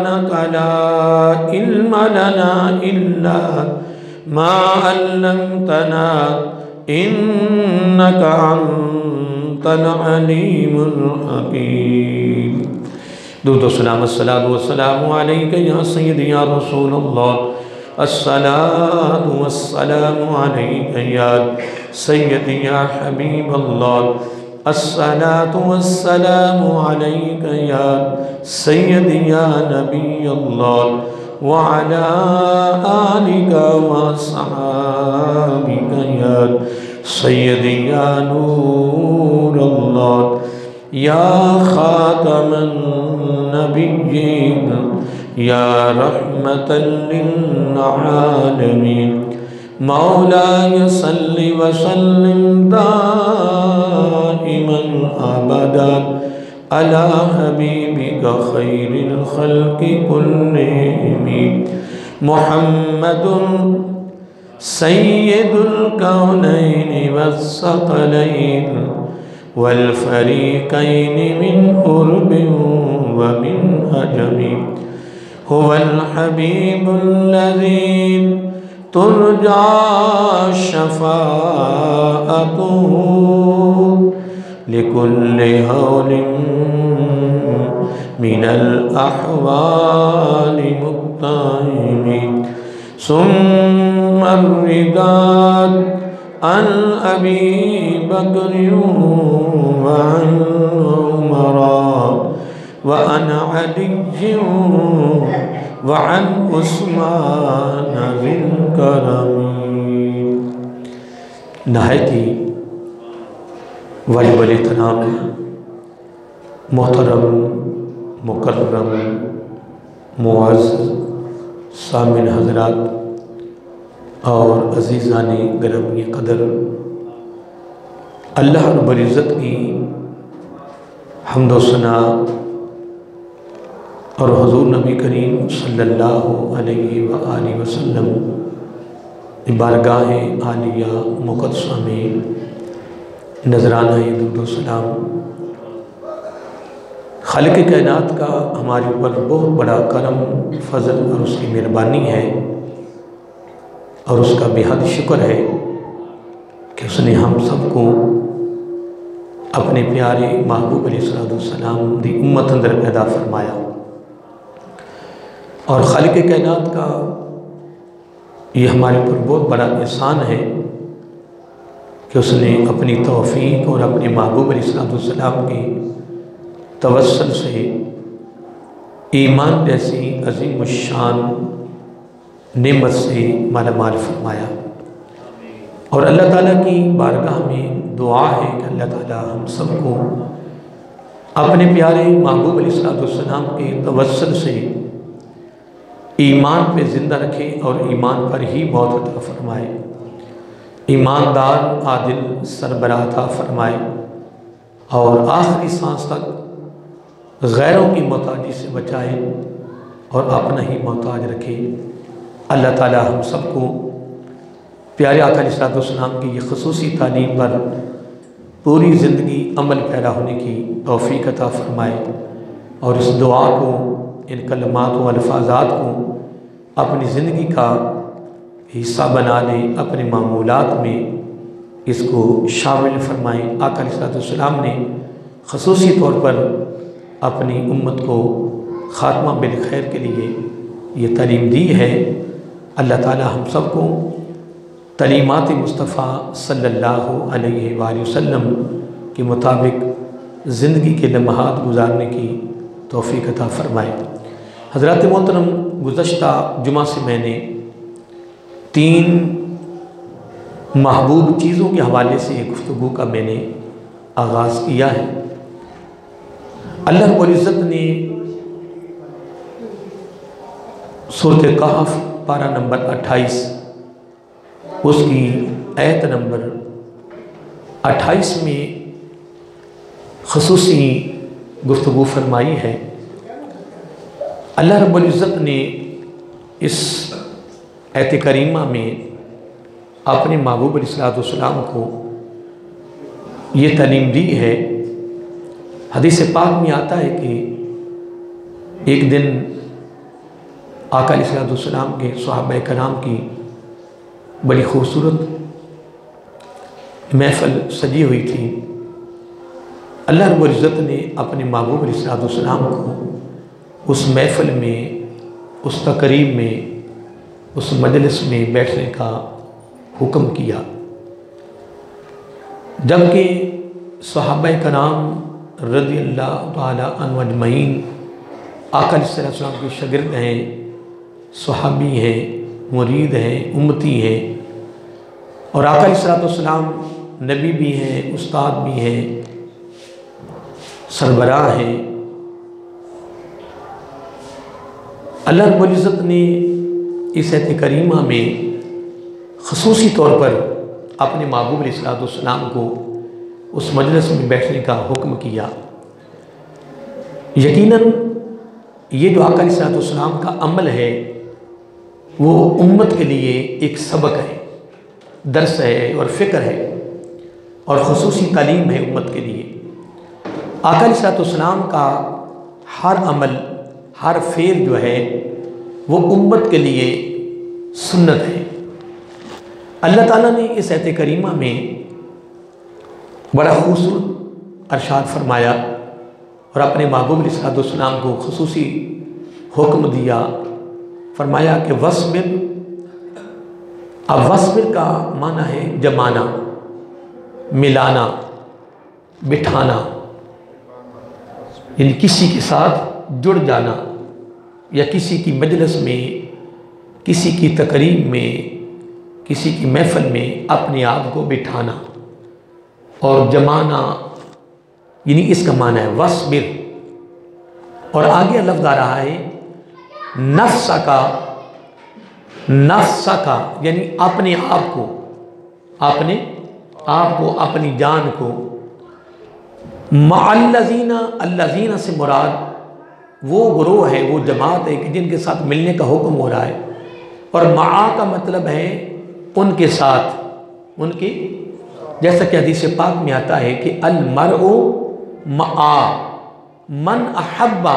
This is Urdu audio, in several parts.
لا علم لنا إلا ما علمتنا إنك أنت العليم الحكيم. درود و سلام الصلاة والسلام عليك يا سيدي يا رسول الله. الصلاة والسلام عليك يا سيدي يا حبيب الله. الصلاة والسلام عليك يا سيدي يا نبي الله وعلى آلك وصحابك يا سيدي يا نور الله يا خاتم النبيين يا رحمة للعالمين. مولاي صل وسلم دائما أبدا على حبيبك خير الخلق كلهم محمد سيد الكونين والثقلين والفريقين من قرب ومن عجم. هو الحبيب الذي ترجى شفاعته لكل هول من الأحوال مقتحم. ثم الرداد عن أبي بكر وعن عمر وعن علي وعن عثمان ذي الكرم. نہایتی واجب الاحترام محترم مکرم معزز سامعین حضرات اور عزیزان گرامی قدر، اللہ رب العزت کی حمد و ثنا اور حضور نبی کریم صلی اللہ علیہ وآلہ وسلم بارگاہ عالیہ مقدسہ میں نذرانہ درود و سلام خالق کائنات کا ہمارے اوپر بہت بڑا کرم فضل اور اس کی مہربانی ہے، اور اس کا بے حد شکر ہے کہ اس نے ہم سب کو اپنے پیارے محبوب علیہ السلام دی امت اندر پیدا فرمایا. اور خالق کائنات کا یہ ہمارے اوپر بہت بڑا احسان ہے کہ اس نے اپنی توفیق اور اپنے محبوب علیہ السلام کی توسل سے ایمان جیسی عظیم الشان نعمت سے مالا مال فرمایا. اور اللہ تعالیٰ کی بارگاہ میں دعا ہے کہ اللہ تعالیٰ ہم سب کو اپنے پیارے محبوب علیہ السلام کے توسل سے ایمان پہ زندہ رکھے اور ایمان پر ہی موت عطا فرمائے، ایماندار عادل سربراہ عطا فرمائے، اور آخری سانس تک غیروں کی محتاجی سے بچائے اور اپنا ہی محتاج رکھے. اللہ تعالیٰ ہم سب کو پیارے آقا علیہ السلام کی یہ خصوصی تعلیم پر پوری زندگی عمل پیرا ہونے کی توفیق عطا فرمائے، اور اس دعا کو، ان کلمات و الفاظات کو اپنی زندگی کا حصہ بنا لے، اپنے معمولات میں اس کو شامل فرمائیں. آقا علیہ السلام نے خصوصی طور پر اپنی امت کو خاتمہ بالخیر کے لیے یہ تعلیم دی ہے. اللہ تعالی ہم سب کو تعلیمات مصطفیٰ صلی اللہ علیہ وآلہ وسلم کے مطابق زندگی کے لمحات گزارنے کی توفیق عطا فرمائے. حضرات محترم، گزشتہ جمعہ سے میں نے 3 محبوب چیزوں کے حوالے سے ایک گفتگو کا میں نے آغاز کیا ہے. اللہ رب العزت نے سورۃ کہف پارہ نمبر 28 اس کی آیت نمبر 28 میں خصوصی گفتگو فرمائی ہے. اللہ رب العزت نے اس آیت کریمہ میں اپنے محبوب علیہ السلام کو یہ تعلیم دی ہے. حدیث پاک میں آتا ہے کہ ایک دن آقا علیہ السلام کے صحابہ کرام کی بڑی خوبصورت محفل سجی ہوئی تھی۔ اللہ رب العزت نے اپنے محبوب علیہ السلام کو اس محفل میں، اس تقریب میں، اس مجلس میں بیٹھنے کا حکم کیا، جبکہ صحابہ کرام رضی اللہ تعالی عنہم اجمعین آقا علیہ السلام کے شاگرد ہیں، صحابی ہیں، مرید ہیں، امتی ہیں، اور آقا علیہ السلام نبی بھی ہیں، استاد بھی ہیں، سربراہ ہیں۔ اللہ رب العزت نے اس آیت کریمہ میں خصوصی طور پر اپنے محبوب علیہ السلام کو اس مجلس میں بیٹھنے کا حکم کیا۔ یقیناً یہ جو آقا علیہ السلام کا عمل ہے وہ امت کے لیے ایک سبق ہے، درس ہے اور فکر ہے اور خصوصی تعلیم ہے امت کے لیے۔ آقا علیہ السلام کا ہر عمل، ہر فعل جو ہے وہ امت کے لیے سنت ہے۔ اللہ تعالیٰ نے اس آیت کریمہ میں بڑا خوبصورت ارشاد فرمایا اور اپنے محبوب علیہ السلام کو خصوصی حکم دیا، فرمایا کہ وَاصْبِرْ۔ اب وَاصْبِرْ کا معنی ہے جمانا، ملانا، بٹھانا، یعنی کسی کے ساتھ جڑ جانا یا کسی کی مجلس میں، کسی کی تقریب میں، کسی کی محفل میں اپنے آپ کو بٹھانا اور جمانا، یعنی اس کا معنی ہے وَاصْبِرْ۔ اور آگے لفظ آ رہا ہے نفسکا، نفسکا یعنی اپنے آپ کو، اپنے آپ کو، اپنی جان کو، مع الذین، الذین سے مراد وہ گروہ ہے، وہ جماعت ہے کہ جن کے ساتھ ملنے کا حکم ہو رہا ہے، اور معا کا مطلب ہے ان کے ساتھ، ان کی، جیسا کہ حدیث پاک میں آتا ہے کہ المرء مع من احب،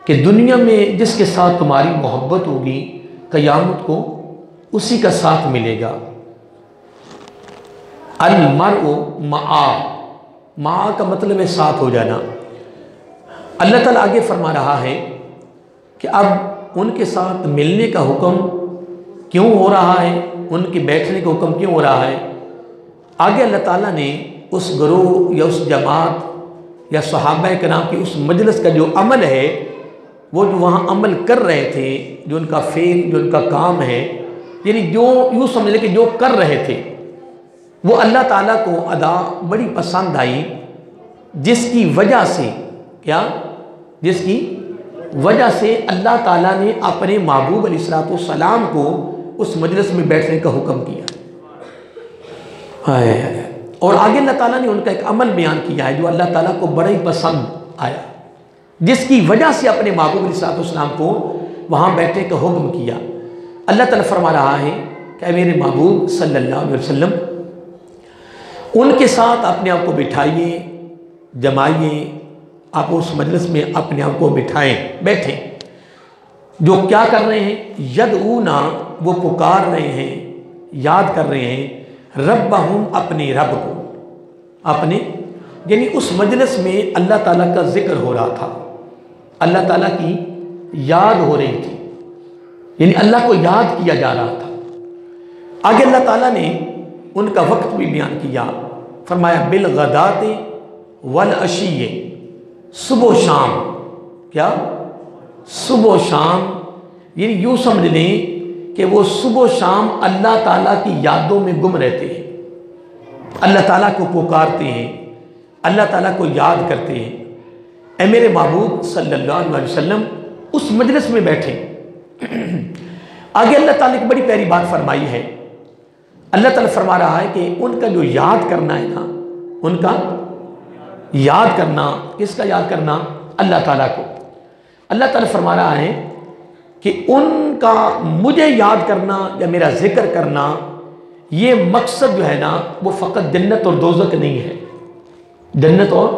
کہ دنیا میں جس کے ساتھ تمہاری محبت ہوگی قیامت کو اسی کا ساتھ ملے گا۔ المرء مع کا مطلب ہے ساتھ ہو جانا۔ اللہ تعالیٰ آگے فرما رہا ہے کہ اب ان کے ساتھ ملنے کا حکم کیوں ہو رہا ہے، ان کے بیٹھنے کا حکم کیوں ہو رہا ہے؟ آگے اللہ تعالیٰ نے اس گروہ یا اس جماعت یا صحابہ کرام کی اس مجلس کا جو عمل ہے، وہ جو وہاں عمل کر رہے تھے، جو ان کا فعل، جو ان کا کام ہے، یعنی جو یوں سمجھ لیں کہ جو کر رہے تھے وہ اللہ تعالیٰ کو ادا بڑی پسند آئی، جس کی وجہ سے کیا، جس کی وجہ سے اللہ تعالیٰ نے اپنے محبوب علیہ السلام کو اس مجلس میں بیٹھنے کا حکم کیا۔ اور آگے اللہ تعالیٰ نے ان کا ایک عمل بیان کیا ہے جو اللہ تعالیٰ کو بڑا ہی پسند آیا، جس کی وجہ سے اپنے محبوب علیہ السلام کو وہاں بیٹھنے کا حکم کیا۔ اللہ تعالیٰ فرما رہا ہے کہ اے میرے محبوب صلی اللہ علیہ وسلم، ان کے ساتھ اپنے آپ کو بٹھائیے، جمائیے، آپ اس مجلس میں اپنے آپ کو بٹھائیں، بیٹھیں، جو کیا کر رہے ہیں، یدعونا، وہ پکار رہے ہیں، یاد کر رہے ہیں، ربہم، اپنے رب کو، اپنے، یعنی اس مجلس میں اللہ تعالیٰ کا ذکر ہو رہا تھا، اللہ تعالیٰ کی یاد ہو رہی تھی، یعنی اللہ کو یاد کیا جا رہا تھا۔ آگے اللہ تعالیٰ نے ان کا وقت بھی بیان کیا، فرمایا بالغدات والعشی، صبح و شام، کیا، صبح و شام، یعنی یوں سمجھ لیں کہ وہ صبح و شام اللہ تعالیٰ کی یادوں میں گم رہتے ہیں، اللہ تعالیٰ کو پکارتے ہیں، اللہ تعالیٰ کو یاد کرتے ہیں۔ اے میرے محبوب صلی اللہ علیہ وسلم اس مجلس میں بیٹھے۔ آگے اللہ تعالیٰ کی بڑی پیاری بات فرمائی ہے، اللہ تعالیٰ فرما رہا ہے کہ ان کا جو یاد کرنا ہے نا، ان کا یاد کرنا، کس کا یاد کرنا، اللہ تعالیٰ کو۔ اللہ تعالیٰ فرما رہا ہے کہ ان کا مجھے یاد کرنا یا میرا ذکر کرنا، یہ مقصد جو ہے نا وہ فقط جنت اور دوزخ نہیں ہے، جنت اور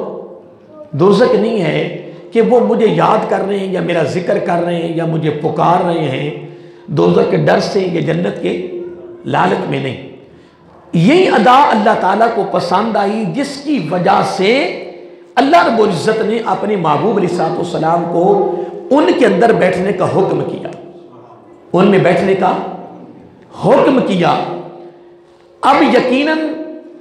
دوزخ نہیں ہے کہ وہ مجھے یاد کر رہے ہیں یا میرا ذکر کر رہے ہیں یا مجھے پکار رہے ہیں دوزخ کے ڈر سے یا جنت کے لالچ میں نہیں. یہی ادا اللہ تعالیٰ کو پسند آئی جس کی وجہ سے اللہ رب العزت نے اپنے محبوب علیہ السلام کو ان کے اندر بیٹھنے کا حکم کیا، ان میں بیٹھنے کا حکم کیا. اب یقیناً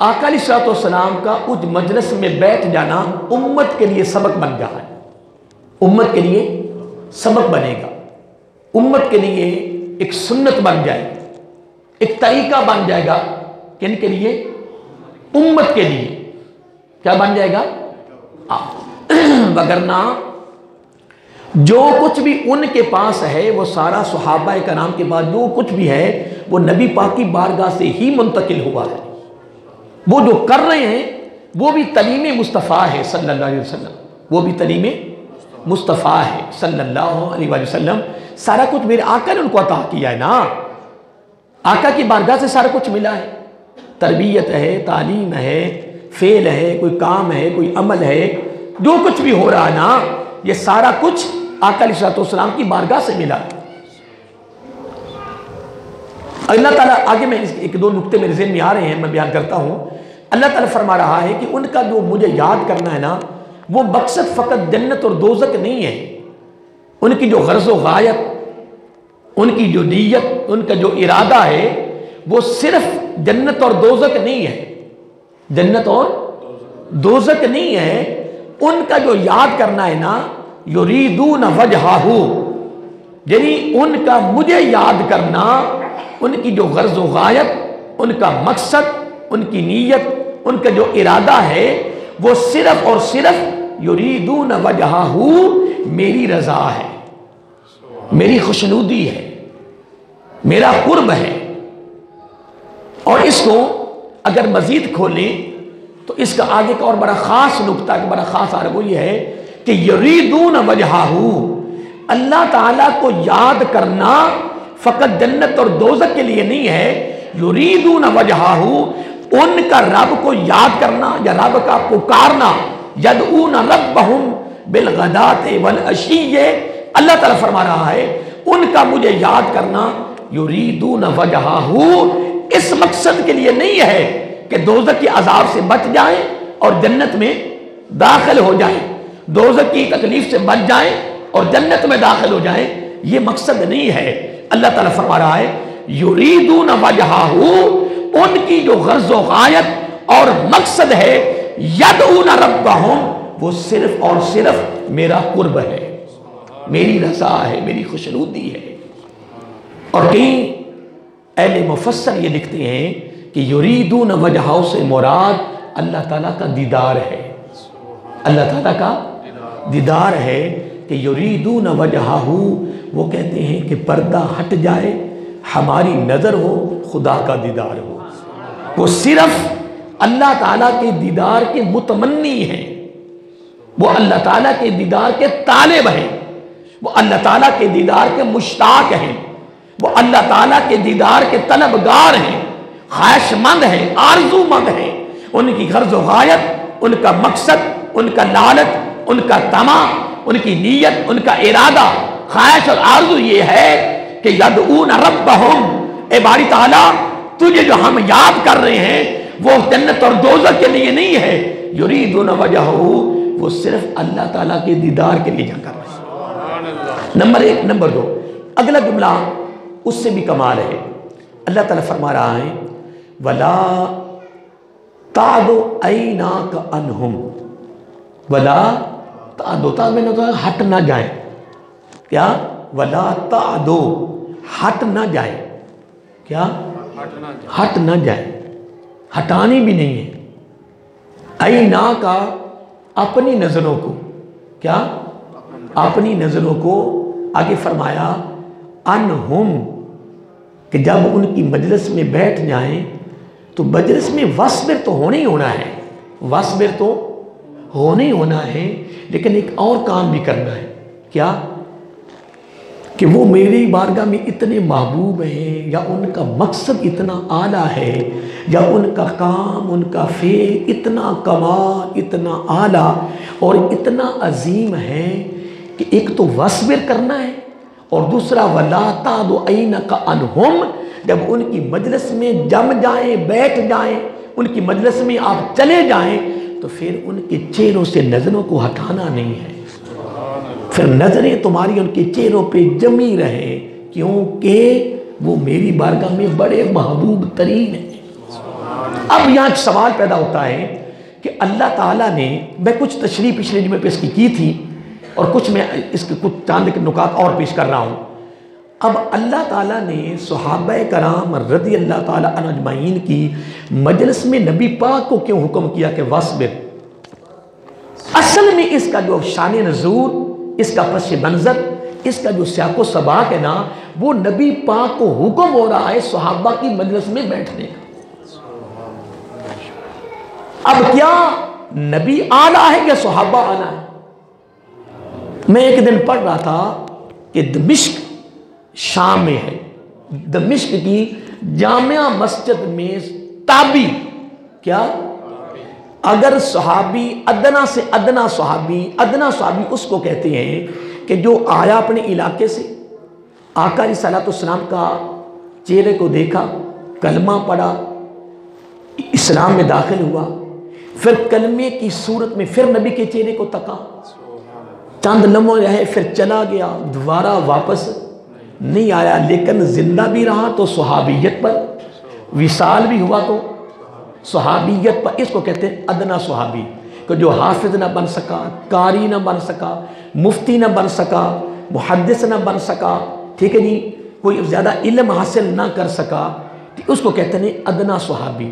آقا علیہ السلام کا اس مجلس میں بیٹھ جانا امت کے لیے سبق بن گیا ہے، امت کے لیے سبق بنے گا، امت کے لیے ایک سنت بن جائے گی، ایک طریقہ بن جائے گا. کن کے لیے؟ امت کے لیے. کیا بن جائے گا؟ وگرنہ جو کچھ بھی ان کے پاس ہے وہ سارا صحابہ کرام کے بعد جو کچھ بھی ہے وہ نبی پاک کی بارگاہ سے ہی منتقل ہوا ہے. وہ جو کر رہے ہیں وہ بھی تعلیم مصطفیٰ ہے صلی اللہ علیہ وسلم، وہ بھی تعلیم مصطفیٰ ہے صلی اللہ علیہ وسلم. سارا کچھ میرے آقا نے ان کو عطا کیا ہے نا، آقا کی بارگاہ سے سارا کچھ ملا ہے. تربیت ہے، تعلیم ہے، فعل ہے، کوئی کام ہے، کوئی عمل ہے، جو کچھ بھی ہو رہا ہے نا یہ سارا کچھ آقا علیہ السلام کی بارگاہ سے ملا. اللہ تعالیٰ آگے میں ایک دو نقطے میرے ذہن میں آ رہے ہیں، میں بیان کرتا ہوں. اللہ تعالیٰ فرما رہا ہے کہ ان کا جو مجھے یاد کرنا ہے نا وہ مقصد فقط جنت اور دوزخ نہیں ہے. ان کی جو غرض و غایت، ان کی جو نیت، ان کا جو ارادہ ہے وہ صرف جنت اور دوزخ نہیں ہے، جنت اور دوزخ نہیں ہے. ان کا جو یاد کرنا ہے نا یریدون وجہہ، یعنی ان کا مجھے یاد کرنا، ان کی جو غرض و غایت، ان کا مقصد، ان کی نیت، ان کا جو ارادہ ہے وہ صرف اور صرف یریدون وجہہ، میری رضا ہے، میری خوشنودی ہے، میرا قرب ہے. اور اس کو اگر مزید کھولیں تو اس کا آگے کا اور بڑا خاص نقطہ، بڑا خاص عرب وہ یہ ہے کہ یریدون وجہہ، اللہ تعالیٰ کو یاد کرنا فقط جنت اور دوزخ کے لیے نہیں ہے. یریدون وجہہ، ان کا رب کو یاد کرنا یا رب کا پکارنا. یدعون ربہم بالغداۃ والعشی، اللہ تعالیٰ فرما رہا ہے ان کا مجھے یاد کرنا یریدون وجہہ اس مقصد کے لیے نہیں ہے کہ دوزخ کی عذاب سے بچ جائیں اور جنت میں داخل ہو جائیں، دوزخ کی تکلیف سے بچ جائیں اور جنت میں داخل ہو جائیں. یہ مقصد نہیں ہے. اللہ تعالیٰ فرما رہا ہے یریدون وجہہ، ان کی جو غرض و غایت اور مقصد ہے یدعون ربہم، وہ صرف اور صرف میرا قرب ہے، میری رضا ہے، میری خوشنودی ہے. اور کہیں اہل مفسر یہ لکھتے ہیں کہ یریدون وجہہ سے مراد اللہ تعالیٰ کا دیدار ہے، اللہ تعالیٰ کا دیدار ہے. کہ یریدون وجہہ، وہ کہتے ہیں کہ پردہ ہٹ جائے، ہماری نظر ہو، خدا کا دیدار ہو. وہ صرف اللہ تعالیٰ کے دیدار کے متمنی ہیں، وہ اللہ تعالیٰ کے دیدار کے طالب ہیں، وہ اللہ تعالیٰ کے دیدار کے مشتاق ہیں، وہ اللہ تعالیٰ کے دیدار کے طلبگار ہیں، خواہش مند ہیں، آرزو مند ہیں. ان کی غرض و غایت، ان کا مقصد، ان کا لالچ، ان کا طمع، ان کی نیت، ان کا ارادہ، خواہش اور آرزو یہ ہے کہ یدعون ربہم، اے باری تعالیٰ تجھے جو ہم یاد کر رہے ہیں وہ جنت اور دوزخ کے لیے نہیں ہے. یریدون وجہہ، وہ صرف اللہ تعالیٰ کے دیدار کے لیے کر رہے ہیں. نمبر ایک. نمبر دو، اگلا جملہ اس سے بھی کمال ہے. اللہ تعالیٰ فرما رہا ہے وَلَا تَعْدُ عَيْنَاكَ عَنْهُمْ، وَلَا تَعْدُ، میں نے کہا ہٹ نہ جائیں. کیا؟ وَلَا تَعْدُ، ہٹ نہ جائیں. کیا؟ ہٹ نہ جائیں، ہٹانی بھی نہیں ہے. عَيْنَاكَ، اپنی نظروں کو. کیا؟ اپنی نظروں کو. آگے فرمایا انہم، کہ جب ان کی مجلس میں بیٹھ جائیں تو مجلس میں وصبر تو ہونا ہی ہونا ہے، وصبر تو ہونا ہی ہونا ہے، لیکن ایک اور کام بھی کرنا ہے. کیا؟ کہ وہ میری بارگاہ میں اتنے محبوب ہیں، یا ان کا مقصد اتنا اعلیٰ ہے، یا ان کا کام، ان کا فعل اتنا کمال، اتنا اعلیٰ اور اتنا عظیم ہے کہ ایک تو وصبر کرنا ہے، اور دوسرا وَلَا تَعْدُ عَيْنَكَ عَنْهُمْ، جب ان کی مجلس میں جم جائیں، بیٹھ جائیں، ان کی مجلس میں آپ چلے جائیں، تو پھر ان کے چہروں سے نظروں کو ہٹانا نہیں ہے، پھر نظریں تمہاری ان کے چہروں پہ جمی رہے، کیونکہ وہ میری بارگاہ میں بڑے محبوب ترین ہیں۔ اب یہاں ایک سوال پیدا ہوتا ہے کہ اللہ تعالیٰ نے، میں کچھ تشریح پچھلے جمعے پہ اس کی تھی، اور کچھ میں اس کے کچھ چاند نکات اور پیش کر رہا ہوں۔ اب اللہ تعالیٰ نے صحابہ کرام رضی اللہ تعالیٰ عنہ اجمعین کی مجلس میں نبی پاک کو کیوں حکم کیا کہ وصبر؟ اصل میں اس کا جو شان نزول، اس کا پس منظر، اس کا جو سیاق و سباق ہے نا، وہ نبی پاک کو حکم ہو رہا ہے صحابہ کی مجلس میں بیٹھنے کا۔ اب کیا نبی اعلیٰ ہے یا صحابہ اعلیٰ ہے؟ میں ایک دن پڑھ رہا تھا کہ دمشق شام میں ہے، دمشق کی جامعہ مسجد میں تابی، کیا اگر صحابی ادنا سے ادنا صحابی اس کو کہتے ہیں کہ جو آیا اپنے علاقے سے، آقا علیہ الصلوۃ والسلام کا چہرے کو دیکھا، کلمہ پڑھا، اسلام میں داخل ہوا، پھر کلمے کی صورت میں پھر نبی کے چہرے کو تکا، چند لمحے رہے، پھر چلا گیا، دوبارہ واپس نہیں آیا، لیکن زندہ بھی رہا تو صحابیت پر، وصال بھی ہوا تو صحابیت پر۔ اس کو کہتے ہیں ادنا صحابی، کہ جو حافظ نہ بن سکا، قاری نہ بن سکا، مفتی نہ بن سکا، محدث نہ بن سکا، ٹھیک ہے جی، کوئی زیادہ علم حاصل نہ کر سکا، اس کو کہتے ہیں ادنا صحابی۔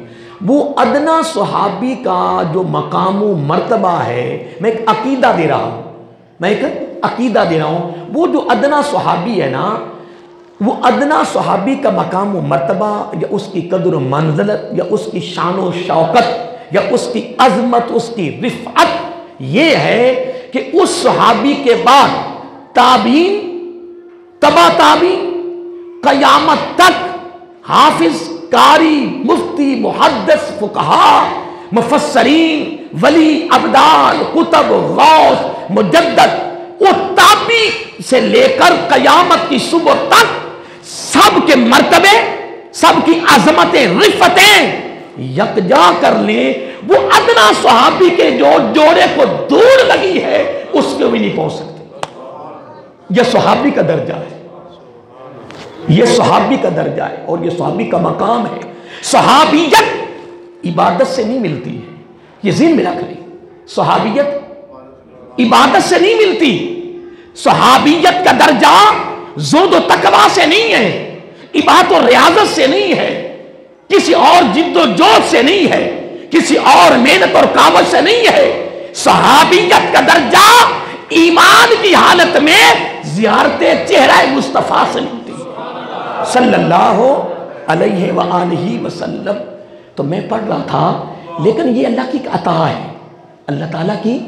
وہ ادنا صحابی کا جو مقام و مرتبہ ہے، میں ایک عقیدہ دے رہا ہوں، وہ جو ادنا صحابی ہے نا، وہ ادنا صحابی کا مقام و مرتبہ، یا اس کی قدر و منزلت، یا اس کی شان و شوکت، یا اس کی عظمت، اس کی رفعت، یہ ہے کہ اس صحابی کے بعد تابعین، تبع تابعین، قیامت تک حافظ، قاری، مفتی، محدث، فقہا، مفسرین، ولی، ابدال، قطب، غوث، مجدد، وہ تابعی سے لے کر قیامت کی صبح تک سب کے مرتبے، سب کی عظمتیں، رفتیں یکجا کر لیں، وہ ادنا صحابی کے جو جوڑے کو دور لگی ہے اس کو بھی نہیں پہنچ سکتے۔ یہ صحابی کا درجہ ہے، یہ صحابی کا درجہ ہے، اور یہ صحابی کا مقام ہے۔ صحابیت عبادت سے نہیں ملتی ہے، یہ ذہن میں رکھ لیں، صحابیت عبادت سے نہیں ملتی، صحابیت کا درجہ زہد و تقویٰ سے نہیں ہے، عبادت و ریاضت سے نہیں ہے، کسی اور جد و جہد سے نہیں ہے، کسی اور محنت اور کاوش سے نہیں ہے۔ صحابیت کا درجہ ایمان کی حالت میں زیارت چہرہ مصطفیٰ سے ملتی ہے صلی اللہ علیہ وآلہ وسلم۔ تو میں پڑھ رہا تھا، لیکن یہ اللہ کی ایک عطا ہے، اللہ تعالیٰ کی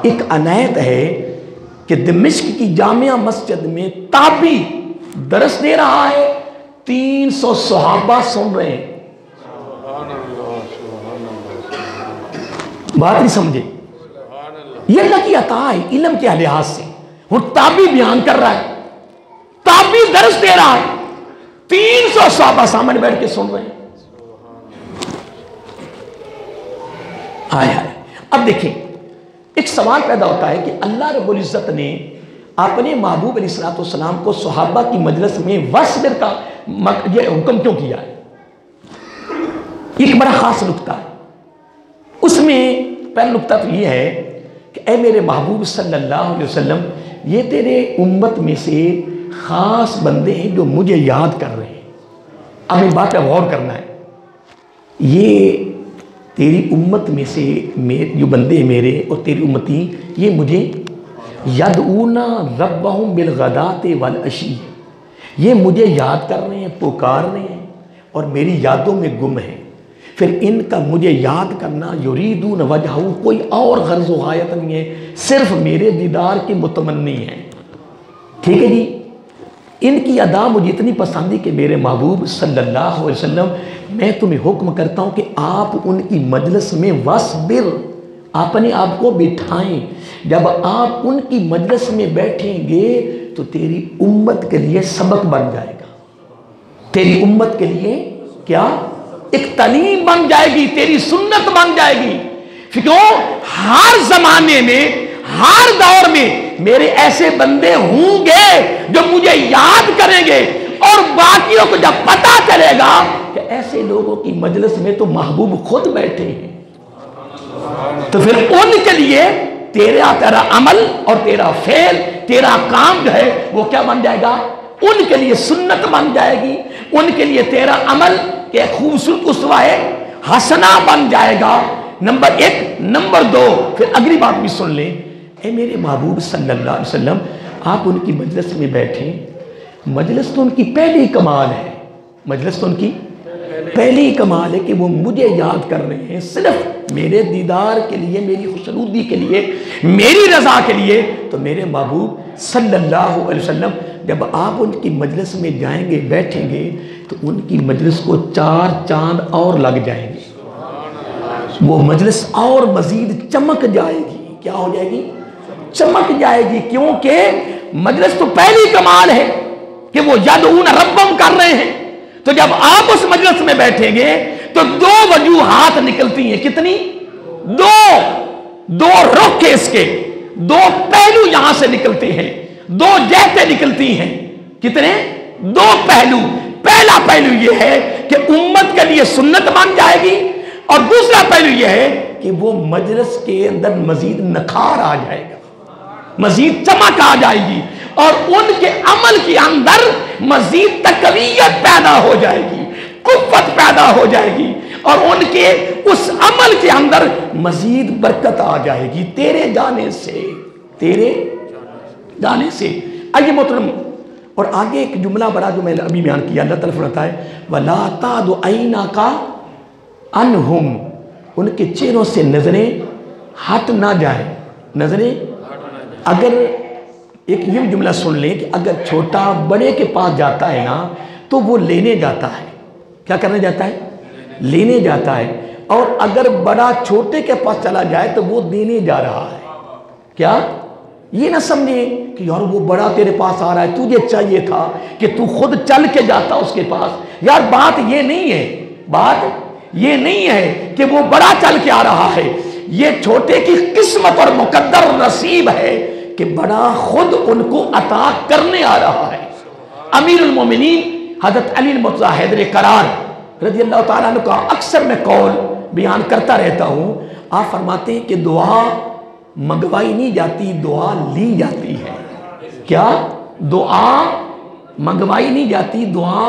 ایک عنایت ہے کہ دمشق کی جامعہ مسجد میں تابعی درس دے رہا ہے، 300 صحابہ سن رہے ہیں۔ بات نہیں سمجھے؟ یہ اللہ کی عطا ہے علم کے لحاظ سے، وہ تابعی بیان کر رہا ہے، تابعی درس دے رہا ہے، 300 صحابہ سامنے بیٹھ کے سن رہے ہیں۔ اب دیکھیں، ایک سوال پیدا ہوتا ہے کہ اللہ رب العزت نے اپنے محبوب علیہ السلام کو صحابہ کی مجلس میں وصبر کا یہ حکم کیوں کیا ہے؟ ایک بڑا خاص نکتہ ہے، اس میں پہلا نکتہ تو یہ ہے کہ اے میرے محبوب صلی اللہ علیہ وسلم، یہ تیرے امت میں سے خاص بندے ہیں جو مجھے یاد کر رہے ہیں۔ اب اس بات پہ غور کرنا ہے، یہ تیری امت میں سے جو بندے ہیں میرے اور تیری امتی، یہ مجھے یدعون ربہم بالغداۃ والعشی، یہ مجھے یاد کر رہے ہیں، پکار رہے ہیں، اور میری یادوں میں گم ہیں۔ پھر ان کا مجھے یاد کرنا یریدون وجہہ، کوئی اور غرض و غایت نہیں ہے، صرف میرے دیدار کی متمنی ہے۔ ٹھیک ہے جی؟ ان کی ادا مجھے اتنی پسند ہے کہ میرے محبوب صلی اللہ علیہ وسلم میں تمہیں حکم کرتا ہوں کہ آپ ان کی مجلس میں وصبر، اپنے آپ کو بٹھائیں. جب آپ ان کی مجلس میں بیٹھیں گے تو تیری امت کے لیے سبق بن جائے گا، تیری امت کے لیے کیا ایک تعلیم بن جائے گی، تیری سنت بن جائے گی. کیوں ہر زمانے میں ہر دور میں میرے ایسے بندے ہوں گے جو مجھے یاد کریں گے، اور باقیوں کو جب پتا چلے گا کہ ایسے لوگوں کی مجلس میں تو محبوب خود بیٹھے ہیں، تو پھر ان کے لیے تیرا عمل اور تیرا فعل، تیرا کام جو ہے وہ کیا بن جائے گا؟ ان کے لیے سنت بن جائے گی. ان کے لیے تیرا عمل ایک خوبصورت اسوہ حسنہ بن جائے گا. نمبر 1. نمبر 2 پھر اگلی بات بھی سن لیں. اے میرے محبوب صلی اللہ علیہ وسلم، آپ ان کی مجلس میں بیٹھیں. مجلس تو ان کی پہلی کمال ہے، مجلس تو ان کی پہلی کمال ہے کہ وہ مجھے یاد کر رہے ہیں صرف میرے دیدار کے لیے، میری خوشنودی کے لیے، میری رضا کے لیے. تو میرے محبوب صلی اللہ علیہ وسلم جب آپ ان کی مجلس میں جائیں گے، بیٹھیں گے، تو ان کی مجلس کو 4 چاند اور لگ جائیں گے. وہ مجلس اور مزید چمک جائے گی. کیا ہو جائے گی؟ چمک جائے گی. کیونکہ مجلس تو پہلی کمال ہے کہ وہ یدعون ربهم کر رہے ہیں. تو جب آپ اس مجلس میں بیٹھیں گے تو 2 وجوہات نکلتی ہیں. کتنی؟ 2 رخ کے اس کے 2 پہلو یہاں سے نکلتے ہیں، 2 جہتیں نکلتی ہیں. کتنے؟ 2 پہلو. پہلا پہلو یہ ہے کہ امت کے لیے سنت بن جائے گی، اور دوسرا پہلو یہ ہے کہ وہ مجلس کے اندر مزید نکھار آ جائے گا، مزید چمک آ جائے گی، اور ان کے عمل کے اندر مزید تقویت پیدا ہو جائے گی، قوت پیدا ہو جائے گی، اور ان کے اس عمل کے اندر مزید برکت آ جائے گی تیرے جانے سے، تیرے جانے سے. آئیے محترم، اور آگے ایک جملہ بڑا جو میں نے ابھی بیان کیا، اللہ تعالیٰ فرماتا ہے وَلَا تَعْدُ عَيْنَكَ عَنْهُمْ، ان کے چہروں سے نظریں ہٹ نہ جائیں. نظریں، اگر ایک یہ جملہ سن لیں کہ اگر چھوٹا بڑے کے پاس جاتا ہے نا تو وہ لینے جاتا ہے. کیا کرنے جاتا ہے؟ لینے جاتا ہے. اور اگر بڑا چھوٹے کے پاس چلا جائے تو وہ دینے جا رہا ہے. کیا؟ یہ نہ سمجھے کہ یار وہ بڑا تیرے پاس آ رہا ہے، تجھے چاہیے تھا کہ تو خود چل کے جاتا اس کے پاس. یار بات یہ نہیں ہے، بات یہ نہیں ہے کہ وہ بڑا چل کے آ رہا ہے. یہ چھوٹے کی قسمت اور مقدر نصیب ہے کہ بڑا خود ان کو عطا کرنے آ رہا ہے. امیر المومنین حضرت علی المرتضیٰ حیدر کرار رضی اللہ تعالیٰ عنہ کا اکثر میں قول بیان کرتا رہتا ہوں. آپ فرماتے ہیں کہ دعا منگوائی نہیں جاتی، دعا لی جاتی ہے. کیا؟ دعا منگوائی نہیں جاتی، دعا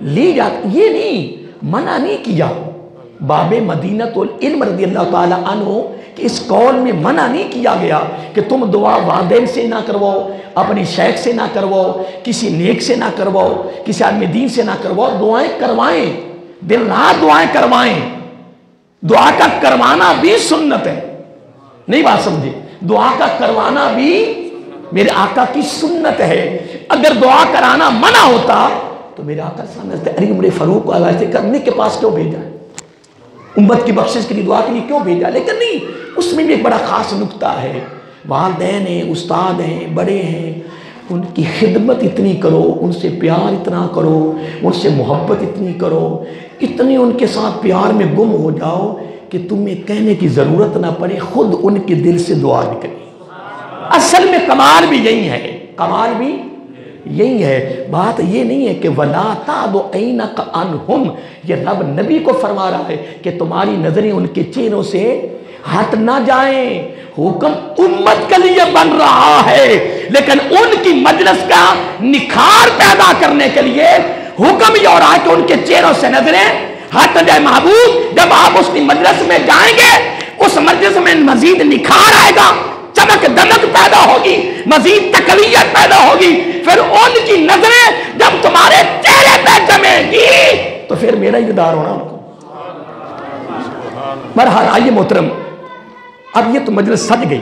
لی جاتی. یہ نہیں، منع نہیں کیا باب مدینۃ العلم رضی اللہ تعالیٰ عنہ کہ اس قول میں منع نہیں کیا گیا کہ تم دعا والدین سے نہ کرواؤ، اپنی شیخ سے نہ کرواؤ، کسی نیک سے نہ کرواؤ، کسی عالم دین سے نہ کرواؤ. دعائیں کروائیں، دن رات دعائیں کروائیں. دعا کا کروانا بھی سنت ہے. نہیں بات سمجھے؟ دعا کا کروانا بھی میرے آقا کی سنت ہے. اگر دعا کرانا منع ہوتا تو میرے آقا سمجھتے علی عمر فاروق کو آغاز کرنے کے پاس کیوں بھیجا ہے، امت کی بخشش کے لیے دعا کے لیے کیوں بھیجا. لیکن نہیں، اس میں بھی ایک بڑا خاص نکتہ ہے. والدین ہیں، استاد ہیں، بڑے ہیں، ان کی خدمت اتنی کرو، ان سے پیار اتنا کرو، ان سے محبت اتنی کرو، اتنی ان کے ساتھ پیار میں گم ہو جاؤ کہ تمہیں کہنے کی ضرورت نہ پڑے، خود ان کے دل سے دعا نکلے. اصل میں کمال بھی یہی ہے، کمال بھی یہی ہے. بات یہ نہیں ہے کہ وَلَا تَعْدُ عَيْنَكَ عَنْهُمْ، یہ رب نبی کو فرما رہا ہے کہ تمہاری نظریں ان کے چہروں سے ہٹ نہ جائیں. حکم امت کے لیے بن رہا ہے، لیکن ان کی مجلس کا نکھار پیدا کرنے کے لیے حکم یہ ہو رہا ہے کہ ان کے چہروں سے نظریں ہٹ جائے. محبوب جب آپ اس کی مجلس میں جائیں گے، اس مجلس میں مزید نکھار آئے گا، چمک دمک پیدا ہوگی، مزید تقویت پیدا ہوگی. پھر ان کی نظریں جب تمہارے چہرے پہ جمیں گی تو پھر میرا دیدار ہونا ان کو. بہرحال آئیے محترم، اب یہ تو مجلس سج گئی.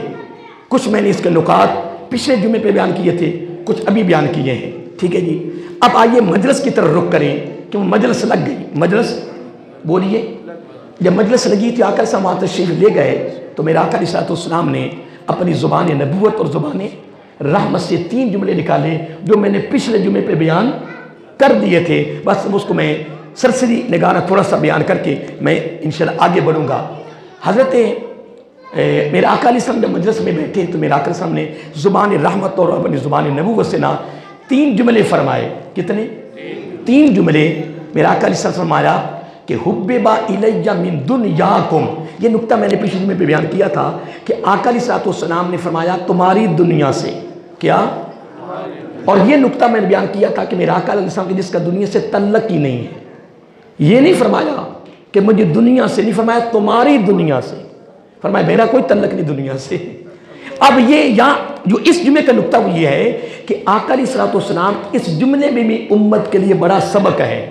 کچھ میں نے اس کے نکات پچھلے جمعے پہ بیان کیے تھے، کچھ ابھی بیان کیے ہیں. ٹھیک ہے جی. اب آئیے مجلس کی طرف رخ کریں کہ وہ مجلس لگ گئی. مجلس بولیے. جب مجلس لگی تھی آقا صاحب وہاں تشریف لے گئے تو میرے آقا علیہ السلام نے اپنی زبان نبوت اور زبان رحمت سے 3 جملے نکالے جو میں نے پچھلے جمعے پہ بیان کر دیے تھے. بس اس کو میں سرسری نگارہ تھوڑا سا بیان کر کے میں انشاءاللہ آگے بڑھوں گا. حضرت میرے آقا علیہ السلام جب مجلس میں بیٹھے تو میرے آقا علیہ السلام نے زبان رحمت اور اپنی زبان نبوت سے نا 3 جملے فرمائے. کتنے؟ 3 جملے. میرے آقا علیہ السلام فرمایا کہ حببا الی من دنیاکم. یہ نقطہ میں نے پچھلے جمعے پہ بیان کیا تھا کہ آقا علیہ السلام نے فرمایا تمہاری دنیا سے. کیا؟ اور یہ نقطہ میں نے بیان کیا تھا کہ میرے آقا علیہ السلام کی جس کا دنیا سے تعلق ہی نہیں ہے. یہ نہیں فرمایا کہ مجھے دنیا سے, نہیں فرمایا تمہاری دنیا سے. فرمایا میرا کوئی تعلق نہیں دنیا سے. اب یہ یہاں جو اس جمعے کا نقطہ وہ یہ ہے کہ آقا علیہ السلام اس جملے میں بھی امت کے لیے بڑا سبق ہے.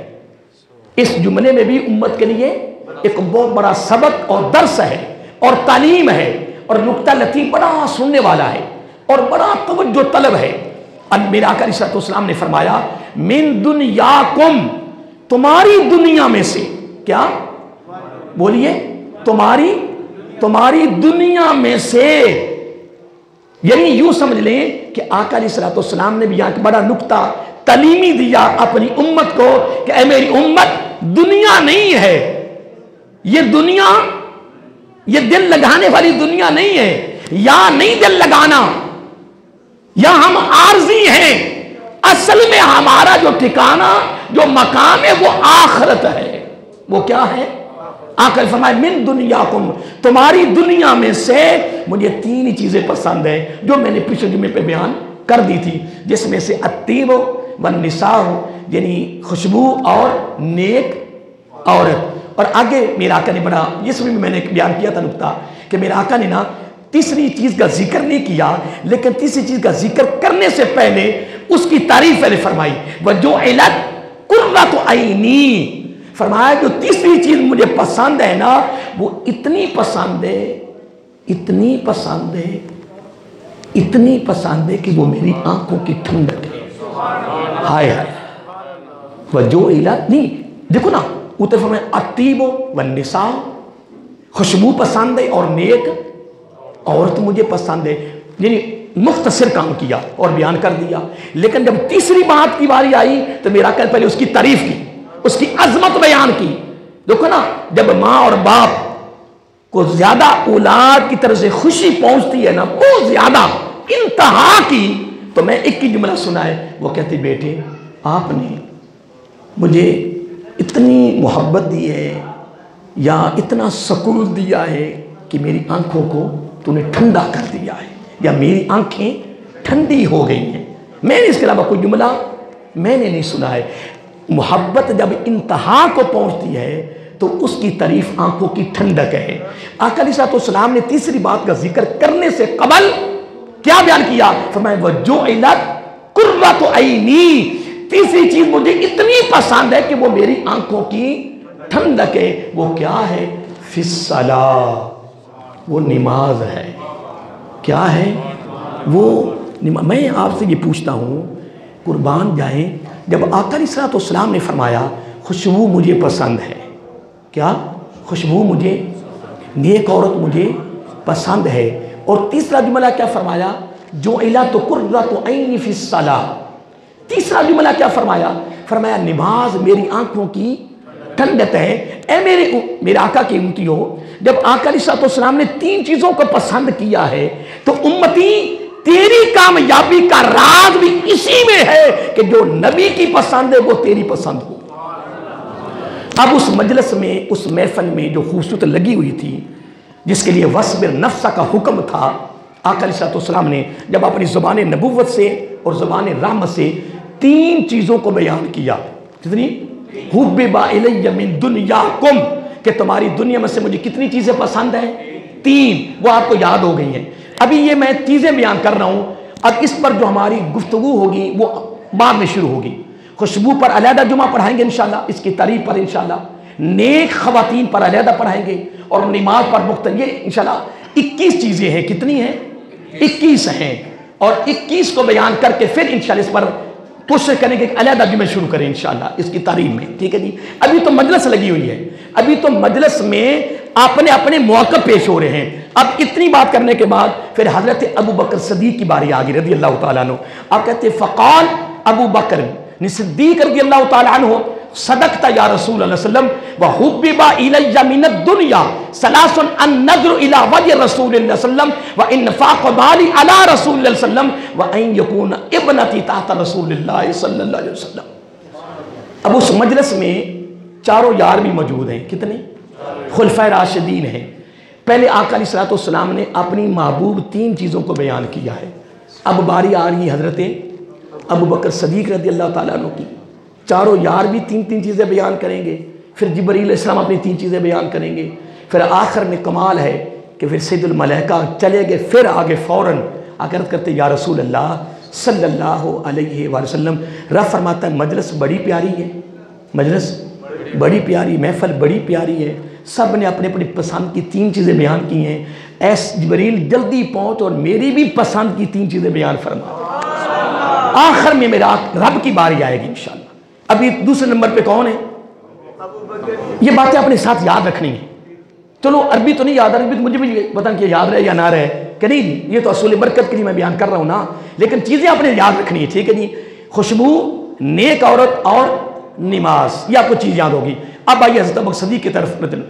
اس جملے میں بھی امت کے لیے ایک بہت بڑا سبق اور درس ہے اور تعلیم ہے اور نقطہ لطیف بڑا سننے والا ہے اور بڑا توجہ طلب ہے. میرے آقا علیہ السلام نے فرمایا من دنیاکم, تمہاری دنیا میں سے. کیا بولیے؟ تمہاری دنیا میں سے. یعنی یوں سمجھ لیں کہ آقا علیہ السلام نے بھی یہاں ایک بڑا نقطہ تعلیمی دیا اپنی امت کو کہ اے میری امت, دنیا نہیں ہے یہ دنیا, یہ دل لگانے والی دنیا نہیں ہے. یہاں نہیں دل لگانا, یا ہم عارضی ہیں. اصل میں ہمارا جو ٹھکانہ جو مقام ہے وہ آخرت ہے. وہ کیا ہے؟ آقا نے فرمایا من دنیاکم, تمہاری دنیا میں سے مجھے 3 ہی چیزیں پسند ہیں جو میں نے پچھلے جمعے پہ بیان کر دی تھی, جس میں سے الطیب والنساء, یعنی خوشبو اور نیک عورت. اور آگے میرے آقا نے بڑا, اس میں میں نے بیان کیا تھا نقطہ کہ میرے آقا نے نا تیسری چیز کا ذکر نہیں کیا, لیکن تیسری چیز کا ذکر کرنے سے پہلے اس کی تعریف پہلے فرمائی. وَجُعِلَتْ قُرَّةُ عَيْنِي, فرمایا جو تیسری چیز مجھے پسند ہے نا وہ اتنی پسند ہے, اتنی پسند ہے, اتنی پسند ہے کہ وہ میری آنکھوں کی ٹھنڈک ہے. ہائے ہائے. وَجُعِلَتْ, نہیں دیکھو نا اتر فرمایا الطیب والنساء, خوشبو پسند ہے اور نیک عورت مجھے پسند ہے. یعنی مختصر کام کیا اور بیان کر دیا. لیکن جب تیسری بات کی باری آئی تو میرا کل پہلے اس کی تعریف کی, اس کی عظمت بیان کی. دیکھو نا جب ماں اور باپ کو زیادہ اولاد کی طرف سے خوشی پہنچتی ہے نا, بہت زیادہ انتہا کی, تو میں ایک ہی جملہ سنا ہے, وہ کہتے بیٹے آپ نے مجھے اتنی محبت دی ہے یا اتنا سکون دیا ہے کہ میری آنکھوں کو تو نے ٹھنڈا کر دیا ہے, یا میری آنکھیں ٹھنڈی ہو گئی ہیں. میں نے اس کے علاوہ کوئی جملہ میں نے نہیں سنا ہے. محبت جب انتہا کو پہنچتی ہے تو اس کی تعریف آنکھوں کی ٹھنڈک ہے. آقا علیہ السلام نے تیسری بات کا ذکر کرنے سے قبل کیا بیان کیا؟ فرمایا وَجُعِلَتْ قُرَّةُ عَيْنِي, تیسری چیز مجھے اتنی پسند ہے کہ وہ میری آنکھوں کی ٹھنڈک ہے. وہ کیا ہے؟ فِي الصَّلَاةِ, وہ نماز ہے. کیا ہے وہ نماز؟ میں آپ سے یہ پوچھتا ہوں, قربان جائیں, جب آقا علیہ السلام نے فرمایا خوشبو مجھے پسند ہے, کیا خوشبو مجھے, نیک عورت مجھے پسند ہے, اور تیسرا جملہ کیا فرمایا؟ جُعِلَتْ قُرَّةُ عَيْنِي فِي الصَّلَاةِ. تیسرا جملہ کیا فرمایا؟ فرمایا نماز میری آنکھوں کی ٹھنڈک ہے. اے میرے آقا کی امتیوں, جب آقا علیہ السلام نے 3 چیزوں کو پسند کیا ہے تو امتی تیری کامیابی کا راز بھی اسی میں ہے کہ جو نبی کی پسند ہے وہ تیری پسند ہو. اب اس مجلس میں, اس محفل میں جو خوبصورت لگی ہوئی تھی, جس کے لیے وَاصْبِرْ نَفْسَكَ کا حکم تھا, آقا علیہ السلام نے جب اپنی زبان نبوت سے اور زبان رحمت سے 3 چیزوں کو بیان کیا. کتنی؟ حُبِّبَ إِلَيَّ مِن دُنْيَاكُمْ, کہ تمہاری دنیا میں سے مجھے کتنی چیزیں پسند ہیں؟ 3. وہ آپ کو یاد ہو گئی ہیں. ابھی یہ میں چیزیں بیان کر رہا ہوں, اب اس پر جو ہماری گفتگو ہوگی وہ بعد میں شروع ہوگی. خوشبو پر علیحدہ جمعہ پڑھائیں گے انشاءاللہ, اس کی تعریف پر انشاءاللہ, نیک خواتین پر علیحدہ پڑھائیں گے, اور نماز پر مختلف, یہ انشاءاللہ 21 چیزیں ہیں. کتنی ہیں؟ 21 ہیں, اور 21 کو بیان کر کے پھر انشاءاللہ اس پر کوشش کریں کہ ایک علیحدہ جمعہ شروع کریں انشاءاللہ اس کی تعریف میں، ٹھیک ہے جی۔ ابھی تو مجلس لگی ہوئی ہے، ابھی تو مجلس میں اپنے موقع پیش ہو رہے ہیں۔ اب اتنی بات کرنے کے بعد پھر حضرت ابو بکر صدیق کی باری آ گئی رضی اللہ تعالیٰ عنہ۔ آپ کہتے ہیں فقال ابو بکر صدیق رضی اللہ تعالیٰ عنہ صدقت یا رسول اللہ صلی اللہ علیہ وسلم وحبب الی من الدنیا ثلاث النظر الی وجه رسول اللہ صلی اللہ علیہ وسلم وانفاق مالی علی رسول اللہ صلی اللہ علیہ وسلم وان یکون ابنتی تحت رسول اللہ صلی اللہ علیہ وسلم۔ اب اس مجلس میں چاروں یار بھی موجود ہیں، کتنے؟ خلفائے راشدین ہیں۔ پہلے آقا علیہ الصلوۃ والسلام نے اپنی محبوب 3 چیزوں کو بیان کیا ہے۔ اب باری آ رہی حضرت ابو بکر صدیق رضی اللہ تعالیٰ عنہ کی، چاروں یار بھی 3 چیزیں بیان کریں گے، پھر جبرائیل علیہ السلام اپنی 3 چیزیں بیان کریں گے، پھر آخر میں کمال ہے کہ پھر سید الملائکہ چلے گئے، پھر آگے فوراً عرض کرتے یا رسول اللہ صلی اللہ علیہ وآلہ وسلم۔ رب فرماتا ہے مجلس بڑی پیاری ہے، مجلس بڑی پیاری، محفل بڑی پیاری ہے، سب نے اپنے اپنی پسند کی 3 چیزیں بیان کی ہیں، ایس جبریل جلدی پہنچ اور میری بھی پسند کی 3 چیزیں بیان فرما۔ آخر میں میرا رب کی باری آئے گی انشاءاللہ۔ ابھی دوسرے نمبر پہ کون ہے؟ یہ باتیں اپنے ساتھ یاد رکھنی ہیں۔ چلو عربی تو نہیں یاد، عربی تو مجھے بھی پتہ کہ یاد رہے یا نہ رہے کہ نہیں جی، یہ تو اصول برکت کے لیے میں بیان کر رہا ہوں نا، لیکن چیزیں اپنے یاد رکھنی ہے، ٹھیک ہے جی۔ خوشبو، نیک عورت اور نماز، یہ آپ کو چیز یاد ہوگی۔ اب آئیے حضرت ابو بکر صدیق کی طرف